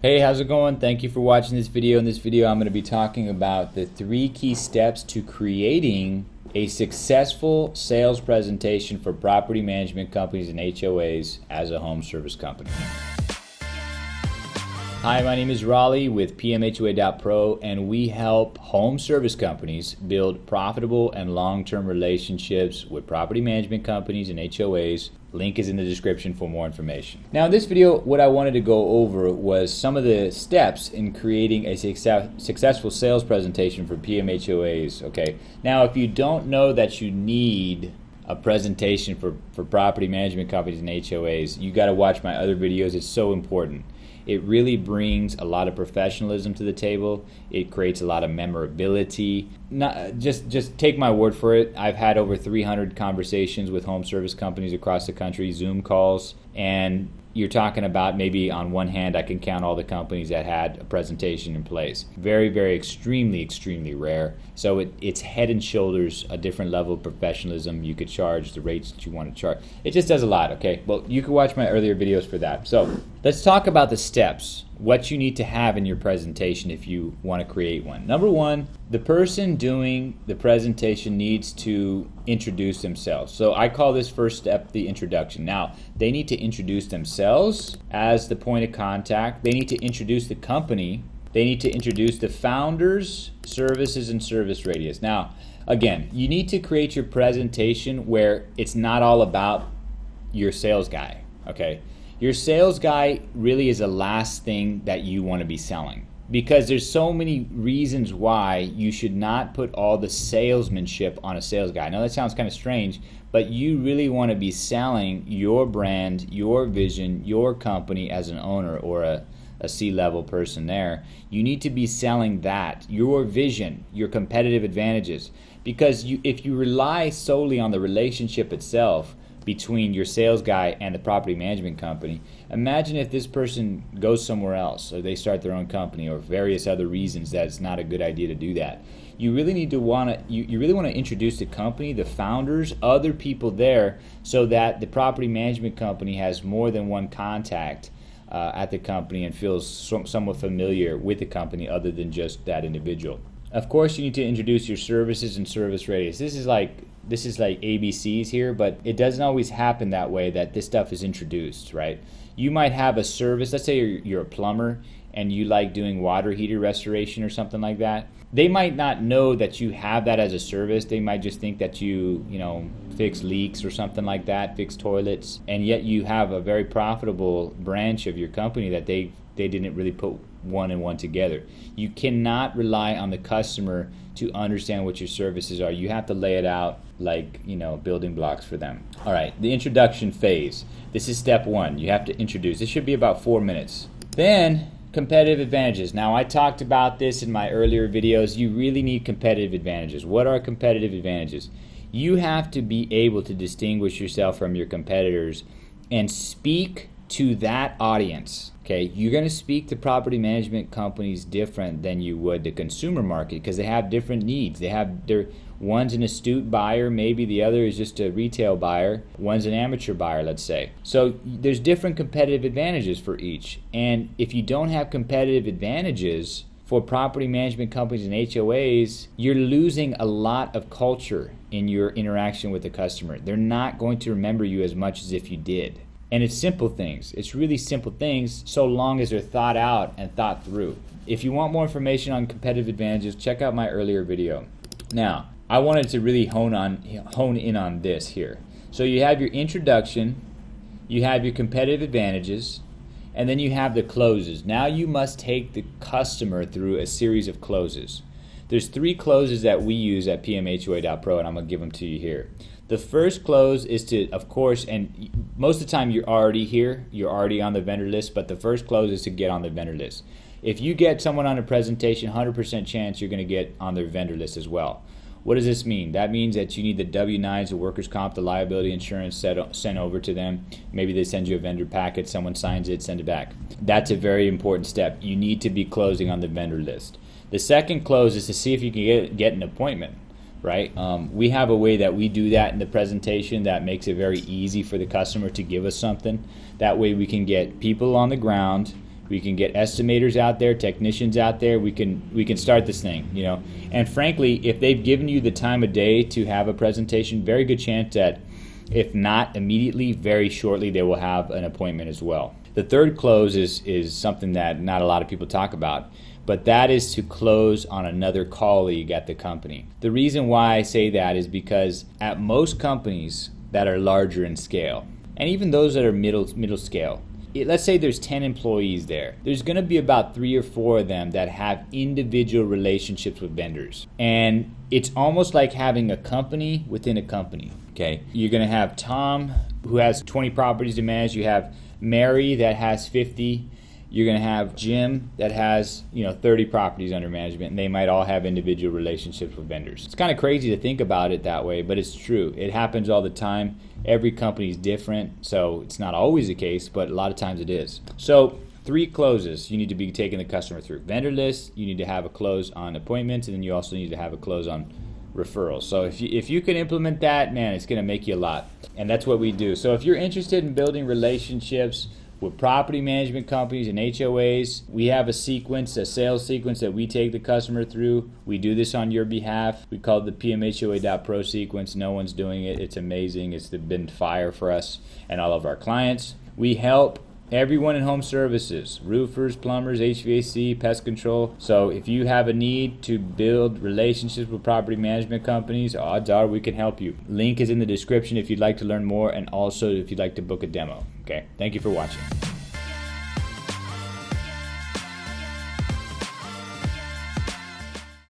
Hey, how's it going? Thank you for watching this video. In this video, I'm going to be talking about the 3 key steps to creating a successful sales presentation for property management companies and HOAs as a home service company. Hi, my name is Raleigh with pmhoa.pro, and we help home service companies build profitable and long-term relationships with property management companies and HOAs. Link is in the description for more information. Now, in this video, what I wanted to go over was some of the steps in creating a successful sales presentation for PMHOAs. Okay. Now, if you don't know that you need a presentation for property management companies and HOAs, you got to watch my other videos. It's so important. It really brings a lot of professionalism to the table. It creates a lot of memorability. Just take my word for it. I've had over 300 conversations with home service companies across the country, Zoom calls, and you're talking about maybe on one hand I can count all the companies that had a presentation in place. Very, very extremely rare. So it's head and shoulders a different level of professionalism. You could charge the rates that you want to charge. It just does a lot, okay? Well, you can watch my earlier videos for that. So let's talk about the steps, what you need to have in your presentation if you want to create one. Number one, the person doing the presentation needs to introduce themselves. So I call this first step the introduction. Now, they need to introduce themselves as the point of contact. They need to introduce the company. They need to introduce the founders, services, and service radius. Now, again, you need to create your presentation where it's not all about your sales guy, okay? Your sales guy really is the last thing that you want to be selling, because there's so many reasons why you should not put all the salesmanship on a sales guy. I know that sounds kind of strange, but you really want to be selling your brand, your vision, your company as an owner or a C-level person there. You need to be selling that, your vision, your competitive advantages, because if you rely solely on the relationship itself between your sales guy and the property management company, imagine if this person goes somewhere else or they start their own company or various other reasons that it's not a good idea to do that. You really need to you really want to introduce the company, the founders, other people there, so that the property management company has more than one contact at the company and feels somewhat familiar with the company other than just that individual. Of course, you need to introduce your services and service radius. This is like ABCs here, but it doesn't always happen that way, that this stuff is introduced, right? You might have a service. Let's say you're a plumber and you like doing water heater restoration or something like that. They might not know that you have that as a service. They might just think that you fix leaks or something like that, fix toilets, and yet you have a very profitable branch of your company that they didn't really put one and one together. You cannot rely on the customer to understand what your services are. You have to lay it out like, building blocks for them. All right, the introduction phase. This is step one. You have to introduce. This should be about 4 minutes. Then, competitive advantages. Now, I talked about this in my earlier videos. You really need competitive advantages. What are competitive advantages? You have to be able to distinguish yourself from your competitors and speak to that audience. Okay, you're going to speak to property management companies different than you would the consumer market, because they have different needs. One's an astute buyer, maybe the other is just a retail buyer. One's an amateur buyer, let's say. So there's different competitive advantages for each. And if you don't have competitive advantages for property management companies and HOAs, you're losing a lot of culture in your interaction with the customer. They're not going to remember you as much as if you did. And it's simple things. It's really simple things, so long as they're thought out and thought through. If you want more information on competitive advantages, check out my earlier video. Now, I wanted to really hone in on this here. So you have your introduction, you have your competitive advantages, and then you have the closes. Now you must take the customer through a series of closes. There's 3 closes that we use at pmhoa.pro, and I'm going to give them to you here. The first close is to, of course, and most of the time you're already here, you're already on the vendor list, but the first close is to get on the vendor list. If you get someone on a presentation, 100% chance you're going to get on their vendor list as well. What does this mean? That means that you need the W-9s, the workers' comp, the liability insurance sent over to them. Maybe they send you a vendor packet, someone signs it, send it back. That's a very important step. You need to be closing on the vendor list. The second close is to see if you can get an appointment. Right? We have a way that we do that in the presentation that makes it very easy for the customer to give us something. That way we can get people on the ground, We can get estimators out there, technicians out there. We can start this thing, you know. And frankly, if they've given you the time of day to have a presentation, very good chance that if not immediately, very shortly they will have an appointment as well. The third close is something that not a lot of people talk about, but that is to close on another colleague at the company. The reason why I say that is because at most companies that are larger in scale, and even those that are middle scale, let's say there's 10 employees there. There's going to be about 3 or 4 of them that have individual relationships with vendors. And it's almost like having a company within a company, okay? You're going to have Tom, who has 20 properties to manage. You have Mary that has 50. You're going to have Jim that has 30 properties under management, and they might all have individual relationships with vendors. It's kind of crazy to think about it that way, but it's true. It happens all the time. Every company is different, so it's not always the case, but a lot of times it is. So 3 closes you need to be taking the customer through. Vendor list, you need to have a close on appointments, and then you also need to have a close on referrals. So if you can implement that, man, it's going to make you a lot. And that's what we do. So if you're interested in building relationships with property management companies and HOAs, we have a sales sequence that we take the customer through. We do this on your behalf. We call it the pmhoa.pro sequence. No one's doing it. It's amazing. It's been fire for us and all of our clients. We help everyone in home services, roofers, plumbers, HVAC, pest control. So if you have a need to build relationships with property management companies, odds are we can help you. Link is in the description if you'd like to learn more, and also if you'd like to book a demo. Okay, thank you for watching.